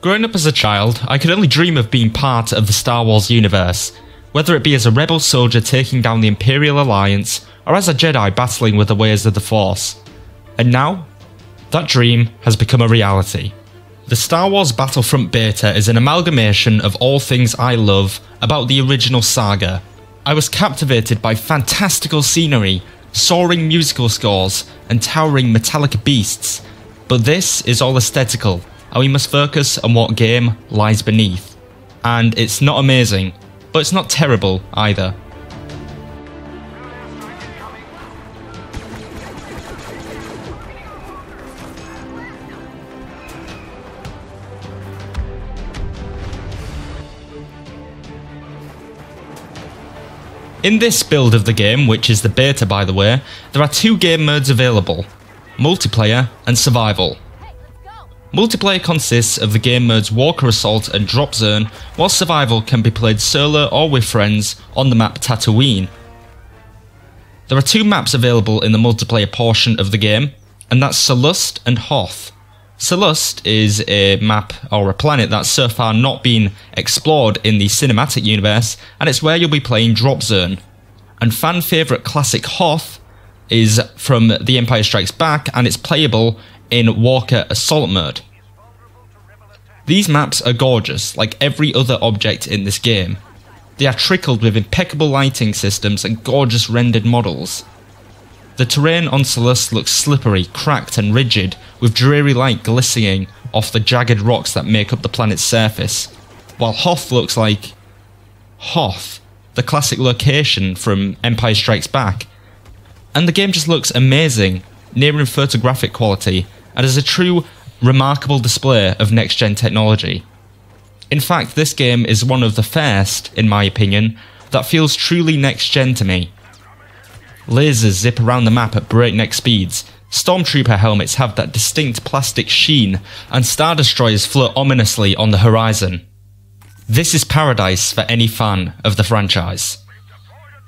Growing up as a child, I could only dream of being part of the Star Wars universe, whether it be as a rebel soldier taking down the Imperial Alliance, or as a Jedi battling with the ways of the Force. And now, that dream has become a reality. The Star Wars Battlefront Beta is an amalgamation of all things I love about the original saga. I was captivated by fantastical scenery, soaring musical scores, and towering metallic beasts. But this is all aesthetical, and we must focus on what game lies beneath. And it's not amazing, but it's not terrible either. In this build of the game, which is the beta by the way, there are two game modes available: multiplayer and survival. Multiplayer consists of the game modes Walker Assault and Drop Zone, while survival can be played solo or with friends on the map Tatooine. There are two maps available in the multiplayer portion of the game, and that's Sullust and Hoth. Sullust is a map or a planet that's so far not been explored in the cinematic universe, and it's where you'll be playing Drop Zone. And fan favourite classic Hoth is from The Empire Strikes Back, and it's playable in Walker Assault mode. These maps are gorgeous, like every other object in this game. They are trickled with impeccable lighting systems and gorgeous rendered models. The terrain on Sullust looks slippery, cracked and rigid, with dreary light glistening off the jagged rocks that make up the planet's surface, while Hoth looks like Hoth, the classic location from Empire Strikes Back. And the game just looks amazing, nearing photographic quality, and is a true, remarkable display of next-gen technology. In fact, this game is one of the first, in my opinion, that feels truly next-gen to me. Lasers zip around the map at breakneck speeds, Stormtrooper helmets have that distinct plastic sheen, and Star Destroyers float ominously on the horizon. This is paradise for any fan of the franchise.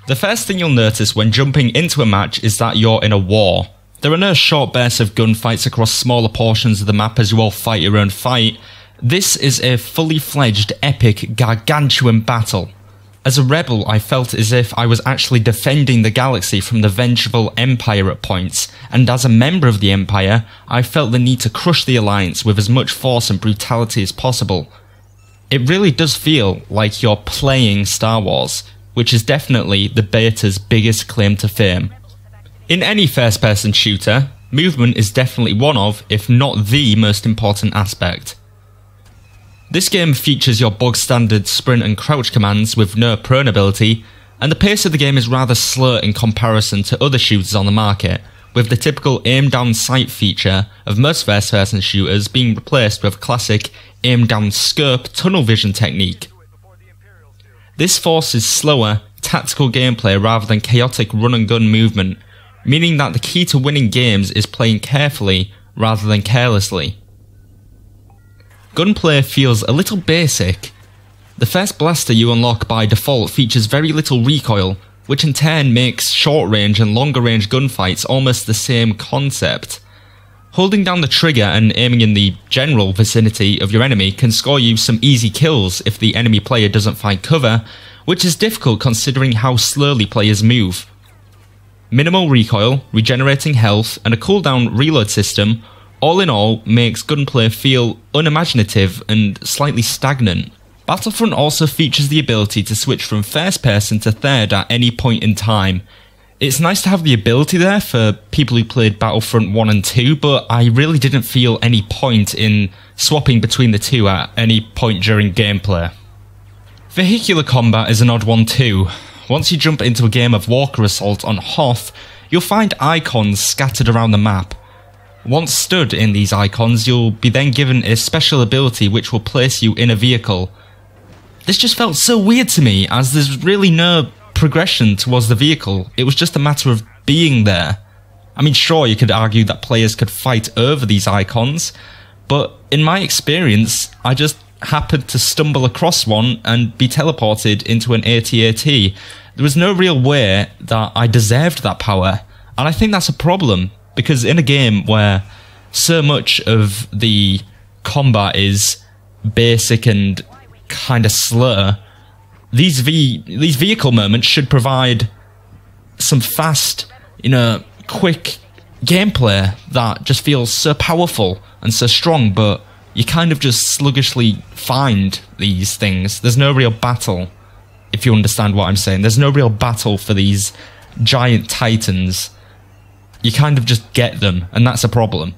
The first thing you'll notice when jumping into a match is that you're in a war. There are no short bursts of gunfights across smaller portions of the map as you all fight your own fight. This is a fully fledged, epic, gargantuan battle. As a rebel, I felt as if I was actually defending the galaxy from the vengeful Empire at points, and as a member of the Empire, I felt the need to crush the Alliance with as much force and brutality as possible. It really does feel like you're playing Star Wars, which is definitely the beta's biggest claim to fame. In any first-person shooter, movement is definitely one of, if not the most important aspect. This game features your bog-standard sprint and crouch commands with no prone ability, and the pace of the game is rather slow in comparison to other shooters on the market, with the typical aim-down sight feature of most first-person shooters being replaced with a classic aim-down scope tunnel vision technique. This forces slower, tactical gameplay rather than chaotic run-and-gun movement, meaning that the key to winning games is playing carefully rather than carelessly. Gunplay feels a little basic. The first blaster you unlock by default features very little recoil, which in turn makes short-range and longer-range gunfights almost the same concept. Holding down the trigger and aiming in the general vicinity of your enemy can score you some easy kills if the enemy player doesn't find cover, which is difficult considering how slowly players move. Minimal recoil, regenerating health, and a cooldown reload system all in all makes gunplay feel unimaginative and slightly stagnant. Battlefront also features the ability to switch from first person to third at any point in time. It's nice to have the ability there for people who played Battlefront 1 and 2, but I really didn't feel any point in swapping between the two at any point during gameplay. Vehicular combat is an odd one too. Once you jump into a game of Walker Assault on Hoth, you'll find icons scattered around the map. Once stood in these icons, you'll be then given a special ability which will place you in a vehicle. This just felt so weird to me, as there's really no progression towards the vehicle. It was just a matter of being there. I mean, sure, you could argue that players could fight over these icons, but in my experience, I just happened to stumble across one and be teleported into an AT-AT. There was no real way that I deserved that power, and I think that's a problem. Because in a game where so much of the combat is basic and kind of slur, these vehicle moments should provide some fast, quick gameplay that just feels so powerful and so strong, but you kind of just sluggishly find these things. There's no real battle, if you understand what I'm saying. There's no real battle for these giant titans. You kind of just get them, and that's a problem.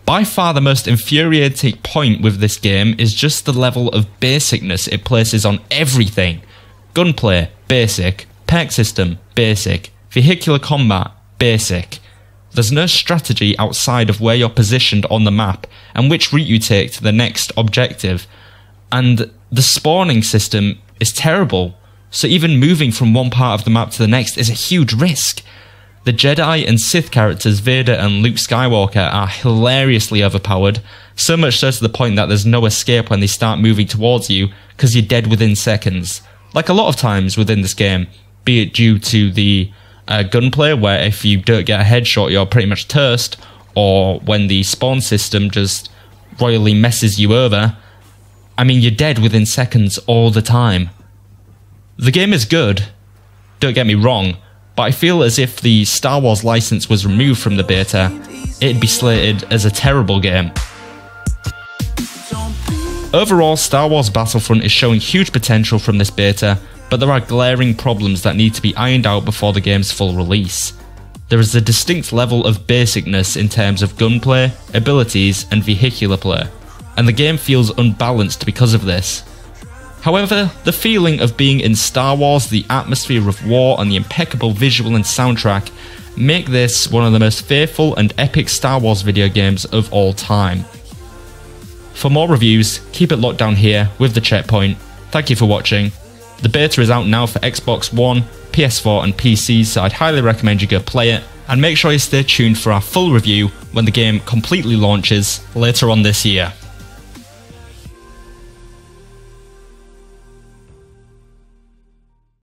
By far the most infuriating point with this game is just the level of basicness it places on everything. Gunplay, basic. Perk system, basic. Vehicular combat, basic. There's no strategy outside of where you're positioned on the map and which route you take to the next objective. And the spawning system is terrible, so even moving from one part of the map to the next is a huge risk. The Jedi and Sith characters Vader and Luke Skywalker are hilariously overpowered, so much so to the point that there's no escape when they start moving towards you because you're dead within seconds. Like a lot of times within this game, be it due to the gunplay, where if you don't get a headshot you're pretty much toast, or when the spawn system just royally messes you over. I mean, you're dead within seconds all the time. The game is good, don't get me wrong, but I feel as if the Star Wars license was removed from the beta, it'd be slated as a terrible game. Overall, Star Wars Battlefront is showing huge potential from this beta, but there are glaring problems that need to be ironed out before the game's full release. There is a distinct level of basicness in terms of gunplay, abilities, and vehicular play, and the game feels unbalanced because of this. However, the feeling of being in Star Wars, the atmosphere of war, and the impeccable visual and soundtrack make this one of the most faithful and epic Star Wars video games of all time. For more reviews, keep it locked down here with the checkpoint. Thank you for watching. The beta is out now for Xbox One, PS4 and PC, so I'd highly recommend you go play it, and make sure you stay tuned for our full review when the game completely launches later on this year.